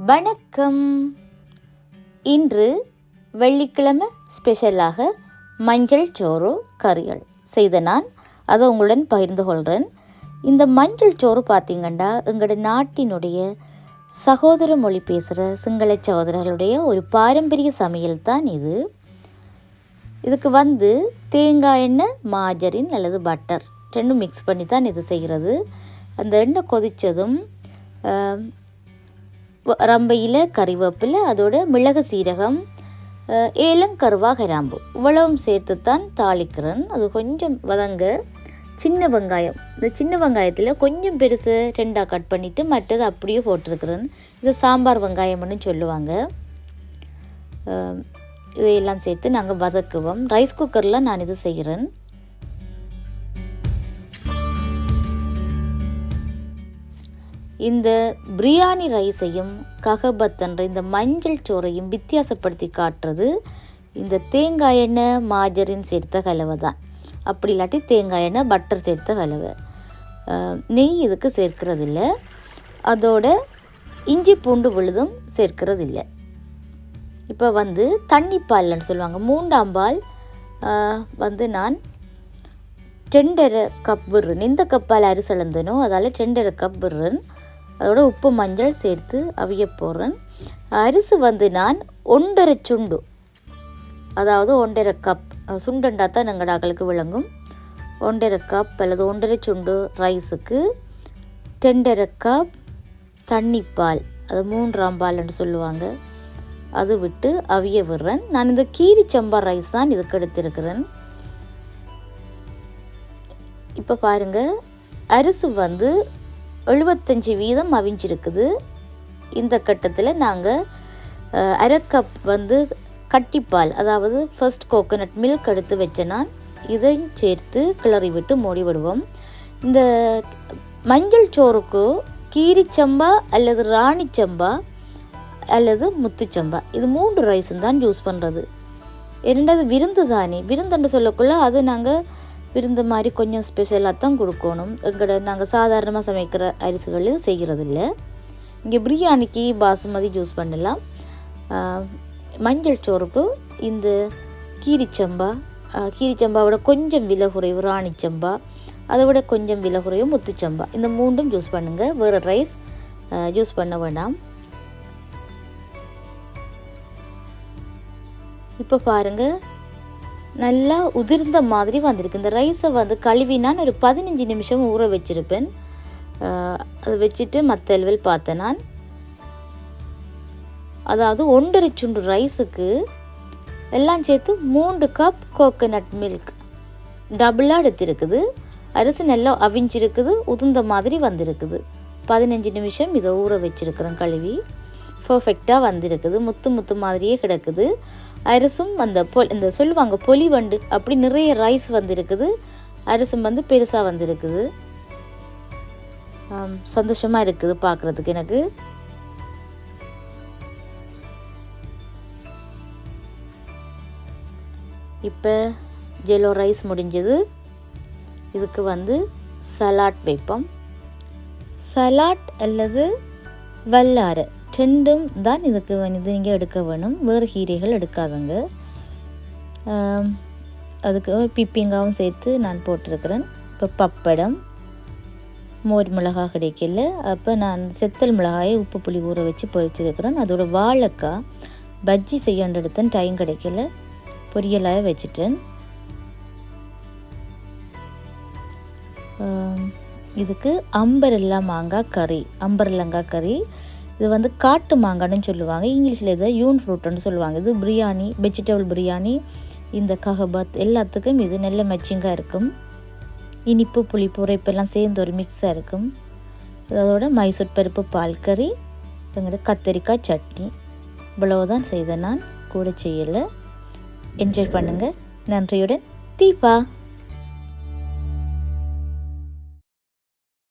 வணக்கம். இன்று வெள்ளிக்கிழமை ஸ்பெஷலாக மஞ்சள் சோறு கறிகள் செய்த நான் அதை உங்களுடன் பகிர்ந்து கொள்கிறேன். இந்த மஞ்சள் சோறு பார்த்திங்கன்னா எங்களோட நாட்டினுடைய சகோதர மொழி பேசுகிற சிங்கள சகோதரர்களுடைய ஒரு பாரம்பரிய சமையல் தான் இது. இதுக்கு தேங்காய் எண்ணெய், மாஜரின் அல்லது பட்டர் ரெண்டும் மிக்ஸ் பண்ணி தான் இது செய்கிறது. அந்த எண்ணெய் கொதித்ததும் ரம்பையில் கறிவேப்பிலை, அதோட மிளகு, சீரகம், ஏலம், கருவா, கிராம்பு இவ்வளவும் சேர்த்து தான் தாளிக்கிறேன். அது கொஞ்சம் வதங்க சின்ன வெங்காயம், இந்த சின்ன வெங்காயத்தில் கொஞ்சம் பெருசு ரெண்டாக கட் பண்ணிவிட்டு மற்றது அப்படியே போட்டிருக்கிறேன். இது சாம்பார் வெங்காயம்னு சொல்லுவாங்க. இதையெல்லாம் சேர்த்து நாங்கள் வதக்குவோம். ரைஸ் குக்கரில் நான் இது செய்கிறேன். இந்த பிரியாணி ரைஸையும் கஹபத்தன்ற இந்த மஞ்சள் சோறையும் வித்தியாசப்படுத்தி காட்டுறது இந்த தேங்காய் எண்ணெய், மாஜரின் சேர்த்த கலவை தான். அப்படி இல்லாட்டி தேங்காய் எண்ணெய், பட்டர் சேர்த்த கலவை. நெய் இதுக்கு சேர்க்கிறதில்ல. அதோட இஞ்சி பூண்டு விழுதும் சேர்க்கிறதில்லை. இப்போ தண்ணிப்பால்னு சொல்லுவாங்க, 3ஆம் பால் நான் 2.5 கப் விடுறேன். இந்த கப்பால் அரிசி அளந்தனோ அதால் 2.5 கப் விடுறேன். அதோட உப்பு, மஞ்சள் சேர்த்து அவிய போடுறேன். அரிசி நான் 1.5 சுண்டு, அதாவது 1.5 கப் சுண்டண்டா தான் எங்கள் ஆக்களுக்கு விளங்கும். 1.5 கப் அல்லது 1.5 சுண்டு ரைஸுக்கு 2.5 கப் தண்ணிப்பால், அது 3ஆம் பால்னு சொல்லுவாங்க, அது விட்டு அவிய விடுறேன். நான் இந்த கீரி சம்பா ரைஸ் தான் இதுக்கு எடுத்திருக்கிறேன். இப்போ பாருங்கள், அரிசி 75% அவிஞ்சிருக்குது. இந்த கட்டத்தில் நாங்கள் 1/2 கப் கட்டிப்பால், அதாவது ஃபர்ஸ்ட் கோகோனட் மில்க் எடுத்து வச்சேன்னா இதையும் சேர்த்து கிளறி விட்டு மூடி விடுவோம். இந்த மஞ்சள் சோறுக்கு கீரிச்சம்பா அல்லது ராணிச்சம்பா அல்லது முத்துச்சம்பா, இது 3 ரைஸும் தான் யூஸ் பண்ணுறது. இரண்டாவது விருந்து தானே, விருந்துன்னு சொல்லக்குள்ள அது நாங்கள் விருந்து மாதிரி கொஞ்சம் ஸ்பெஷலாக தான் கொடுக்கணும். நாங்கள் சாதாரணமாக சமைக்கிற அரிசிகள் செய்கிறதில்ல. இங்கே பிரியாணிக்கு பாசுமதி யூஸ் பண்ணலாம். மஞ்சள் சோறுக்கு இந்த கீரிச்சம்பாவோட கொஞ்சம் விலை குறைவு ராணிச்சம்பா, அதை விட கொஞ்சம் விலை குறைவு முத்துச்சம்பா, இந்த 3ம் யூஸ் பண்ணுங்கள். வேறு ரைஸ் யூஸ் பண்ண வேண்டாம். இப்போ பாருங்கள், நல்லா உதிர்ந்த மாதிரி வந்திருக்கு. இந்த ரைஸை கழுவி நான் ஒரு 15 நிமிஷம் ஊற வச்சுருப்பேன். அதை வச்சுட்டு மற்ற லெவல் பார்த்தேன் நான். அதாவது 1.5 சுண்டு ரைஸுக்கு எல்லாம் சேர்த்து 3 கப் கோகோனட் மில்க் டபுளாக எடுத்திருக்குது. அரிசி நல்லா அவிஞ்சிருக்குது, உதிர்ந்த மாதிரி வந்திருக்குது. 15 நிமிஷம் இதை ஊற வச்சுருக்கிறேன் கழுவி. பர்ஃபெக்டாக வந்திருக்குது, முத்து மாதிரியே கிடக்குது. அரிசும் இந்த சொல்லுவாங்க பொலி வண்டு, அப்படி நிறைய ரைஸ் வந்திருக்குது. அரிசும் பெருசாக வந்திருக்குது. சந்தோஷமாக இருக்குது பார்க்குறதுக்கு எனக்கு. இப்போ ஜெலோ ரைஸ் முடிஞ்சது. இதுக்கு சலாட் வைப்போம். சலாட் அல்லது வல்லாரை ரெண்டும் தான் இதுக்கு நீங்கள் எடுக்க வேணும். வேறு கீரைகள் எடுக்காதுங்க. அதுக்கு பிப்பிங்காவும் சேர்த்து நான் போட்டிருக்கிறேன். இப்போ பப்படம், மோர் மிளகாய் கிடைக்கல, அப்போ நான் செத்தல் மிளகாயை உப்பு புளி ஊற வச்சு பொரிச்சிருக்கிறேன். அதோட வாழைக்காய் பஜ்ஜி செய்ய எடுத்தேன், டைம் கிடைக்கல, பொரியலாக வச்சுட்டேன். இதுக்கு அம்பரல்லங்காய் கறி. இது காட்டு மாங்கான்னு சொல்லுவாங்க, இங்கிலீஷில் இதை யூன் ஃப்ரூட்டுன்னு சொல்லுவாங்க. இது பிரியாணி, வெஜிடபிள் பிரியாணி, இந்த கஹபத் எல்லாத்துக்கும் இது நல்ல மேட்சிங்காக இருக்கும். இனிப்பு, புளிப்பு, உரைப்பெல்லாம் சேர்ந்து ஒரு மிக்ஸாக இருக்கும். அதோட மைசூர் பருப்பு பால் கறி, எங்களோட கத்தரிக்காய் சட்னி, இவ்வளவுதான் செய்தேன். நான் கூட செய்யலை. என்ஜாய் பண்ணுங்கள். நன்றியுடன் தீபா.